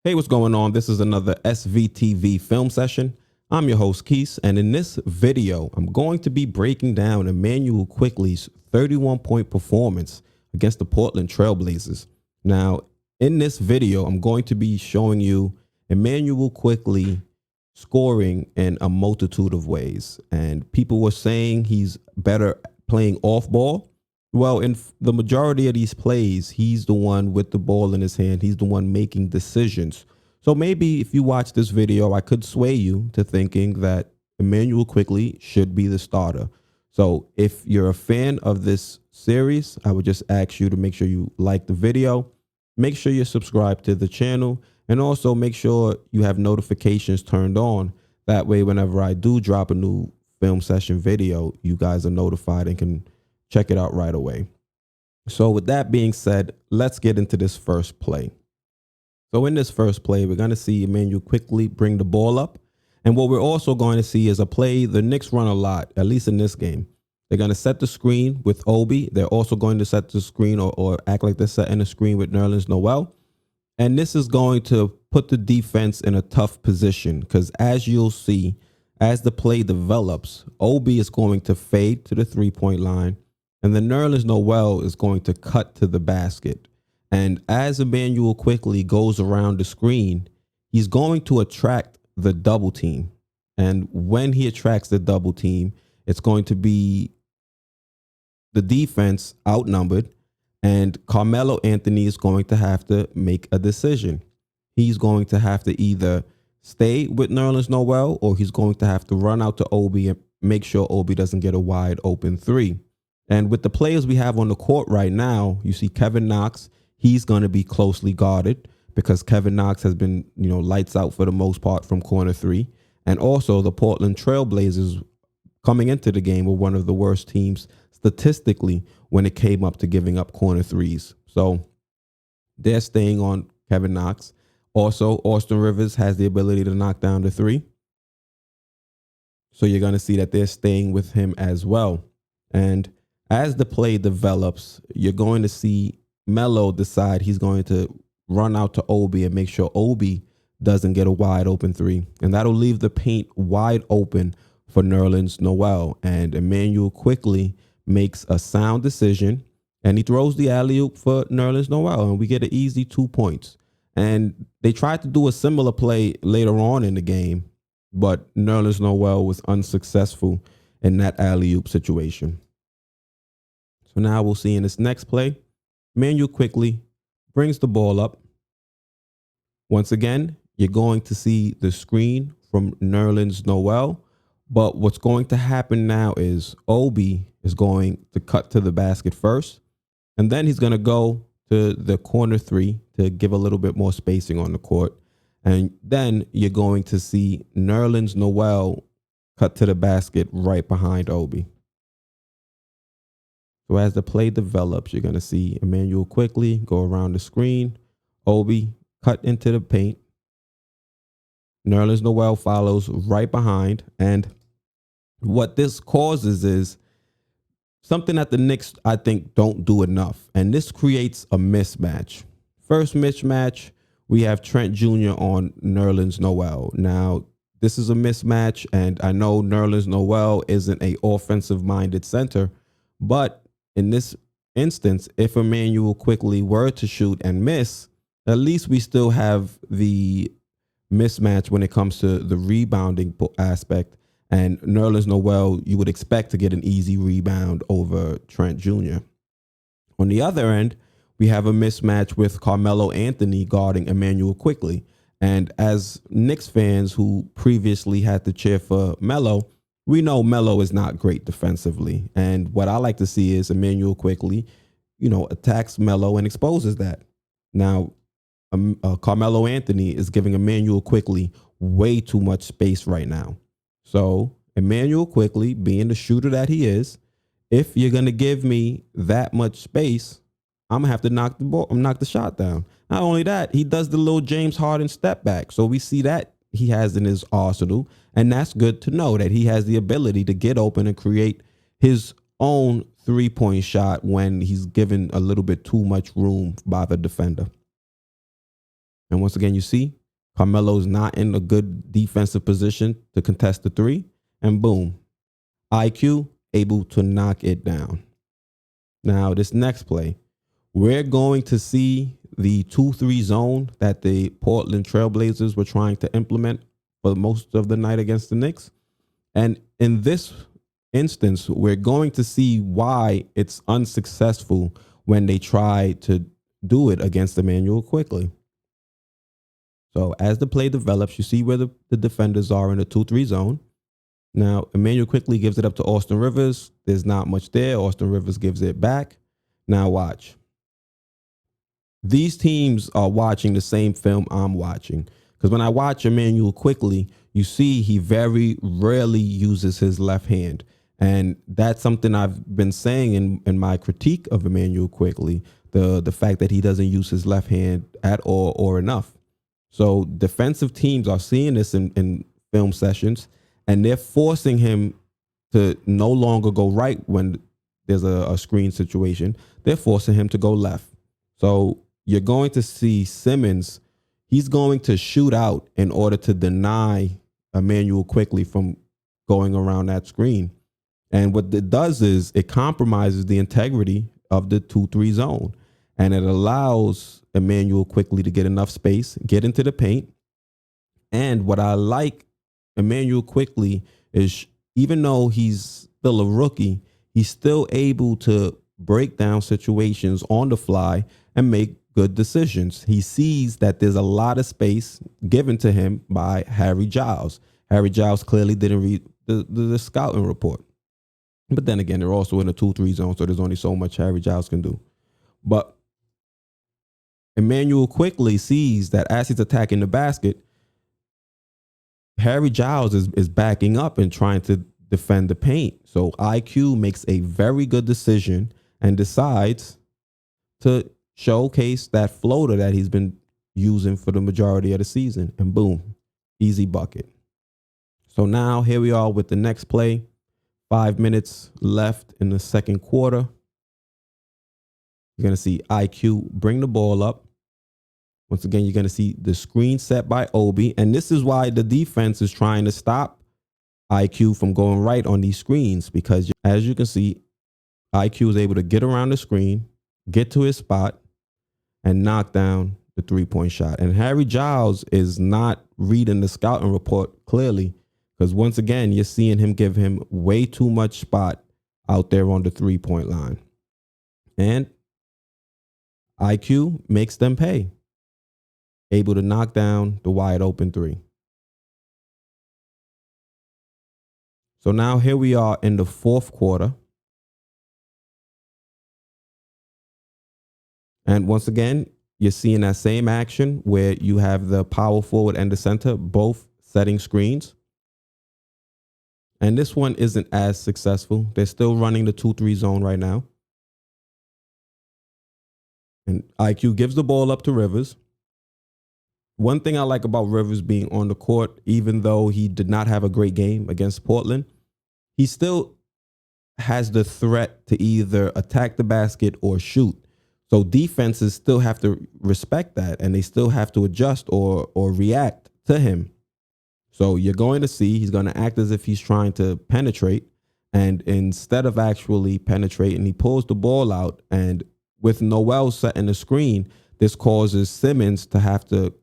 Hey, what's going on? This is another SVTV Film Session. I'm your host, Quis, and in this video, I'm going to be breaking down Immanuel Quickley's 31-point performance against the Portland Trail Blazers. Now, in this video, I'm going to be showing you Immanuel Quickley scoring in a multitude of ways. And people were saying he's better playing off ball. Well, in the majority of these plays, he's the one with the ball in his hand. He's the one making decisions. So maybe if you watch this video, I could sway you to thinking that Immanuel Quickley should be the starter. So if you're a fan of this series, I would just ask you to make sure you like the video, make sure you're subscribed to the channel, and also make sure you have notifications turned on. That way, whenever I do drop a new film session video, you guys are notified and can check it out right away. So with that being said, let's get into this first play. So in this first play, we're going to see Immanuel Quickley bring the ball up. And what we're also going to see is a play the Knicks run a lot, at least in this game. They're going to set the screen with Obi. They're also going to set the screen or act like they're setting the screen with Nerlens Noel. And this is going to put the defense in a tough position because as you'll see, as the play develops, Obi is going to fade to the three-point line. And then Nerlens Noel is going to cut to the basket. And as Immanuel Quickley goes around the screen, he's going to attract the double team. And when he attracts the double team, it's going to be the defense outnumbered. And Carmelo Anthony is going to have to make a decision. He's going to have to either stay with Nerlens Noel or he's going to have to run out to Obi and make sure Obi doesn't get a wide open three. And with the players we have on the court right now, you see Kevin Knox, he's going to be closely guarded because Kevin Knox has been, lights out for the most part from corner three. And also the Portland Trail Blazers coming into the game were one of the worst teams statistically when it came up to giving up corner threes. So they're staying on Kevin Knox. Also, Austin Rivers has the ability to knock down the three. So you're going to see that they're staying with him as well. And as the play develops, you're going to see Melo decide he's going to run out to Obi and make sure Obi doesn't get a wide open three. And that'll leave the paint wide open for Nerlens Noel. And Immanuel Quickley makes a sound decision and he throws the alley-oop for Nerlens Noel. And we get an easy 2 points. And they tried to do a similar play later on in the game, but Nerlens Noel was unsuccessful in that alley-oop situation. So now we'll see in this next play, Immanuel Quickley brings the ball up. Once again, you're going to see the screen from Nerlens Noel. But what's going to happen now is Obi is going to cut to the basket first. And then he's going to go to the corner three to give a little bit more spacing on the court. And then you're going to see Nerlens Noel cut to the basket right behind Obi. So as the play develops, you're going to see Immanuel Quickley go around the screen. Obi cut into the paint. Nerlens Noel follows right behind. And what this causes is something that the Knicks, I think, don't do enough. And this creates a mismatch. First mismatch, we have Trent Jr. on Nerlens Noel. Now, this is a mismatch, and I know Nerlens Noel isn't an offensive-minded center, but in this instance, if Immanuel Quickley were to shoot and miss, at least we still have the mismatch when it comes to the rebounding aspect. And Nerlens Noel, you would expect to get an easy rebound over Trent Jr. On the other end, we have a mismatch with Carmelo Anthony guarding Immanuel Quickley. And as Knicks fans who previously had to cheer for Melo, we know Melo is not great defensively. And what I like to see is Immanuel Quickley, attacks Melo and exposes that. Now, Carmelo Anthony is giving Immanuel Quickley way too much space right now. So Immanuel Quickley, being the shooter that he is, if you're going to give me that much space, I'm going to have to knock the shot down. Not only that, he does the little James Harden step back. So we see that he has in his arsenal. And that's good to know that he has the ability to get open and create his own three-point shot when he's given a little bit too much room by the defender. And once again, you see Carmelo's not in a good defensive position to contest the three. And boom, IQ able to knock it down. Now, this next play, we're going to see the 2-3 zone that the Portland Trailblazers were trying to implement for most of the night against the Knicks. And in this instance, we're going to see why it's unsuccessful when they try to do it against Immanuel Quickley. So as the play develops, you see where the defenders are in the 2-3 zone. Now, Immanuel Quickley gives it up to Austin Rivers. There's not much there. Austin Rivers gives it back. Now watch. These teams are watching the same film I'm watching. Because when I watch Immanuel Quickley, you see he very rarely uses his left hand. And that's something I've been saying in my critique of Immanuel Quickley, the fact that he doesn't use his left hand at all or enough. So defensive teams are seeing this in film sessions, and they're forcing him to no longer go right when there's a screen situation. They're forcing him to go left. So you're going to see Simmons, he's going to shoot out in order to deny Immanuel Quickley from going around that screen. And what it does is it compromises the integrity of the 2-3 zone. And it allows Immanuel Quickley to get enough space, get into the paint. And what I like Immanuel Quickley is, even though he's still a rookie, he's still able to break down situations on the fly and make good decisions. He sees that there's a lot of space given to him by Harry Giles. Harry Giles clearly didn't read the scouting report. But then again, they're also in a 2-3 zone, so there's only so much Harry Giles can do. But Immanuel Quickley sees that as he's attacking the basket, Harry Giles is backing up and trying to defend the paint. So IQ makes a very good decision and decides to showcase that floater that he's been using for the majority of the season. And boom, easy bucket. So now here we are with the next play. 5 minutes left in the second quarter. You're going to see IQ bring the ball up. Once again, you're going to see the screen set by Obi. And this is why the defense is trying to stop IQ from going right on these screens, because as you can see, IQ is able to get around the screen, get to his spot, and knock down the 3-point shot. And Harry Giles is not reading the scouting report clearly, because once again, you're seeing him give him way too much spot out there on the 3-point line. And IQ makes them pay. Able to knock down the wide open 3. So now here we are in the fourth quarter. And once again, you're seeing that same action where you have the power forward and the center both setting screens. And this one isn't as successful. They're still running the 2-3 zone right now. And IQ gives the ball up to Rivers. One thing I like about Rivers being on the court, even though he did not have a great game against Portland, he still has the threat to either attack the basket or shoot. So defenses still have to respect that, and they still have to adjust or react to him. So you're going to see he's going to act as if he's trying to penetrate. And instead of actually penetrating, he pulls the ball out. And with Noel setting the screen, this causes Simmons to have to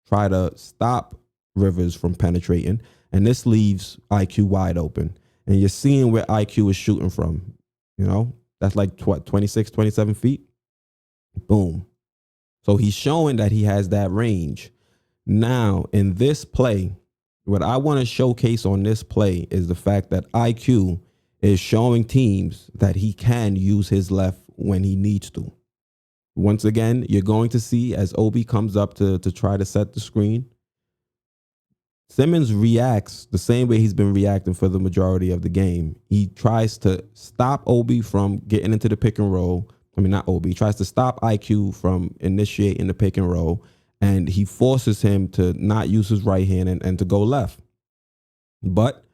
try to stop Rivers from penetrating. And this leaves IQ wide open. And you're seeing where IQ is shooting from. You know, that's like 26, 27 feet. Boom. So he's showing that he has that range. Now, in this play, what I want to showcase on this play is the fact that IQ is showing teams that he can use his left when he needs to. Once again, you're going to see as Obi comes up to try to set the screen, Simmons reacts the same way he's been reacting for the majority of the game. He tries to stop Obi from getting into the pick and roll. I mean, not Obi. He tries to stop IQ from initiating the pick and roll, and he forces him to not use his right hand and to go left. But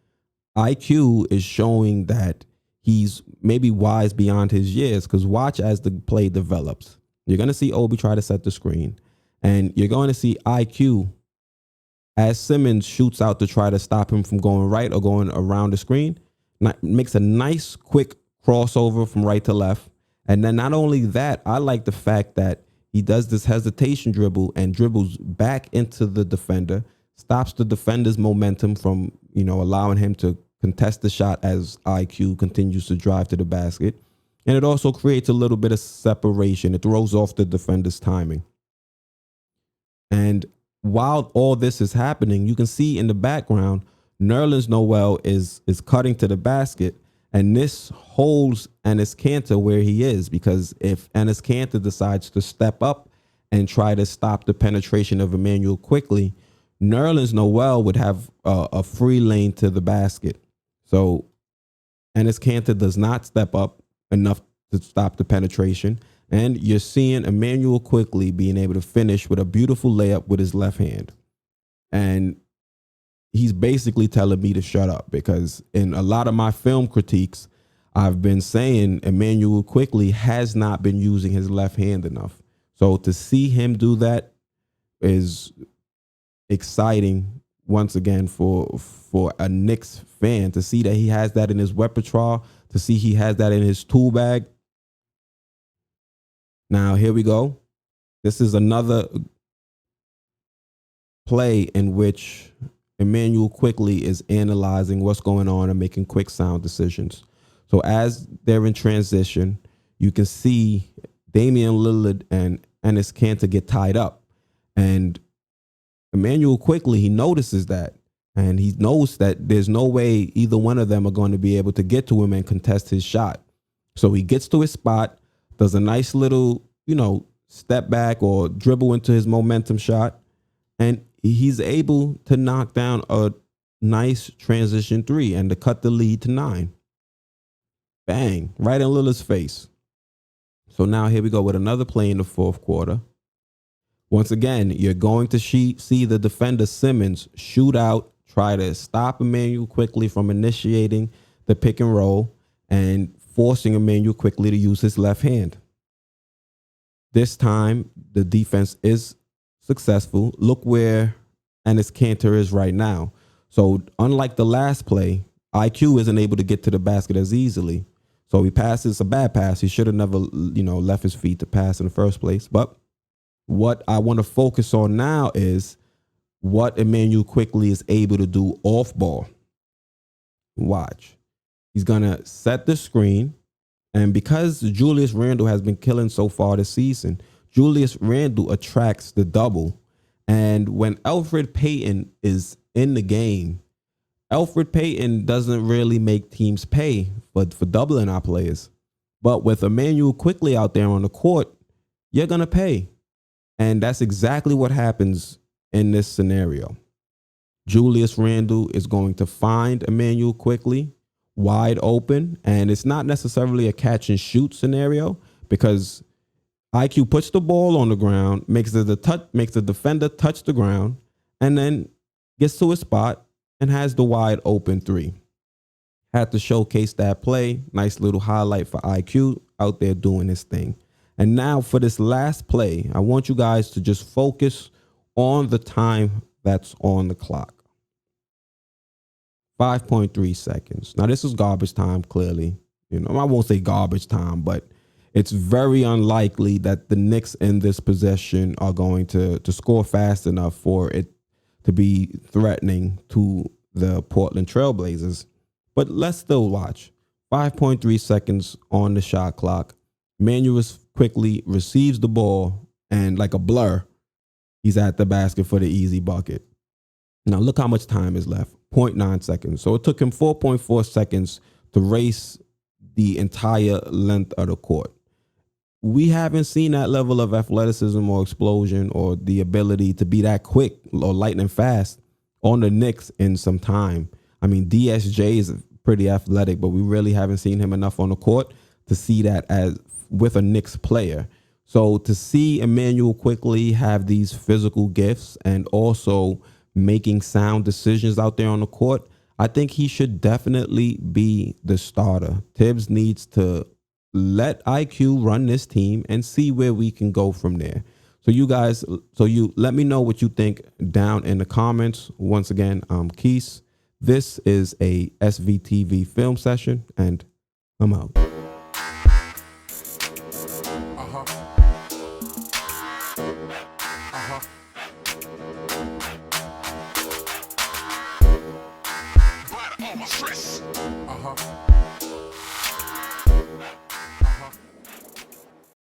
IQ is showing that he's maybe wise beyond his years, because watch as the play develops. You're going to see Obi try to set the screen. And you're going to see IQ as Simmons shoots out to try to stop him from going right or going around the screen, makes a nice quick crossover from right to left. And then not only that, I like the fact that he does this hesitation dribble and dribbles back into the defender, stops the defender's momentum from, allowing him to contest the shot as IQ continues to drive to the basket. And it also creates a little bit of separation. It throws off the defender's timing. And while all this is happening, you can see in the background, Nerlens Noel is cutting to the basket, and this holds Enes Kanter where he is, because if Enes Kanter decides to step up and try to stop the penetration of Immanuel Quickley, Nerlens Noel would have a free lane to the basket. So Enes Kanter does not step up enough to stop the penetration. And you're seeing Immanuel Quickley being able to finish with a beautiful layup with his left hand. And he's basically telling me to shut up, because in a lot of my film critiques, I've been saying Immanuel Quickley has not been using his left hand enough. So to see him do that is exciting once again for a Knicks fan, to see that he has that in his repertoire, to see he has that in his tool bag. Now, here we go. This is another play in which Immanuel Quickley is analyzing what's going on and making quick, sound decisions. So as they're in transition, you can see Damian Lillard and Enes Kanter get tied up. And Immanuel Quickley, he notices that. And he knows that there's no way either one of them are going to be able to get to him and contest his shot. So he gets to his spot, does a nice little, step back or dribble into his momentum shot, and he's able to knock down a nice transition three and to cut the lead to 9. Bang, right in Lillard's face. So now here we go with another play in the fourth quarter. Once again, you're going to see the defender Simmons shoot out, try to stop Immanuel Quickley from initiating the pick and roll and forcing Immanuel Quickley to use his left hand. This time, the defense is successful. Look where Enes Kanter is right now. So unlike the last play, IQ isn't able to get to the basket as easily. So he passes a bad pass. He should have never, left his feet to pass in the first place. But what I want to focus on now is what Immanuel Quickley is able to do off ball. Watch. He's going to set the screen. And because Julius Randle has been killing so far this season, Julius Randle attracts the double. And when Elfrid Payton is in the game, Elfrid Payton doesn't really make teams pay for doubling our players. But with Immanuel Quickley out there on the court, you're going to pay. And that's exactly what happens in this scenario. Julius Randle is going to find Immanuel Quickley wide open, and it's not necessarily a catch and shoot scenario, because IQ puts the ball on the ground, makes the defender touch the ground, and then gets to his spot and has the wide open three. Had to showcase that play. Nice little highlight for IQ out there doing his thing. And now for this last play, I want you guys to just focus on the time that's on the clock. 5.3 seconds. Now, this is garbage time, clearly. I won't say garbage time, but it's very unlikely that the Knicks in this possession are going to score fast enough for it to be threatening to the Portland Trailblazers. But let's still watch. 5.3 seconds on the shot clock. Immanuel Quickley receives the ball, and like a blur, he's at the basket for the easy bucket. Now, look how much time is left. 0.9 seconds. So it took him 4.4 seconds to race the entire length of the court. We haven't seen that level of athleticism or explosion or the ability to be that quick or lightning fast on the Knicks in some time. I mean, DSJ is pretty athletic, but we really haven't seen him enough on the court to see that as with a Knicks player. So to see Immanuel Quickley have these physical gifts and also making sound decisions out there on the court, I think he should definitely be the starter. Tibbs needs to let IQ run this team and see where we can go from there. So you let me know what you think down in the comments. Once again, I'm Quis. This is a SVTV film session, and I'm out.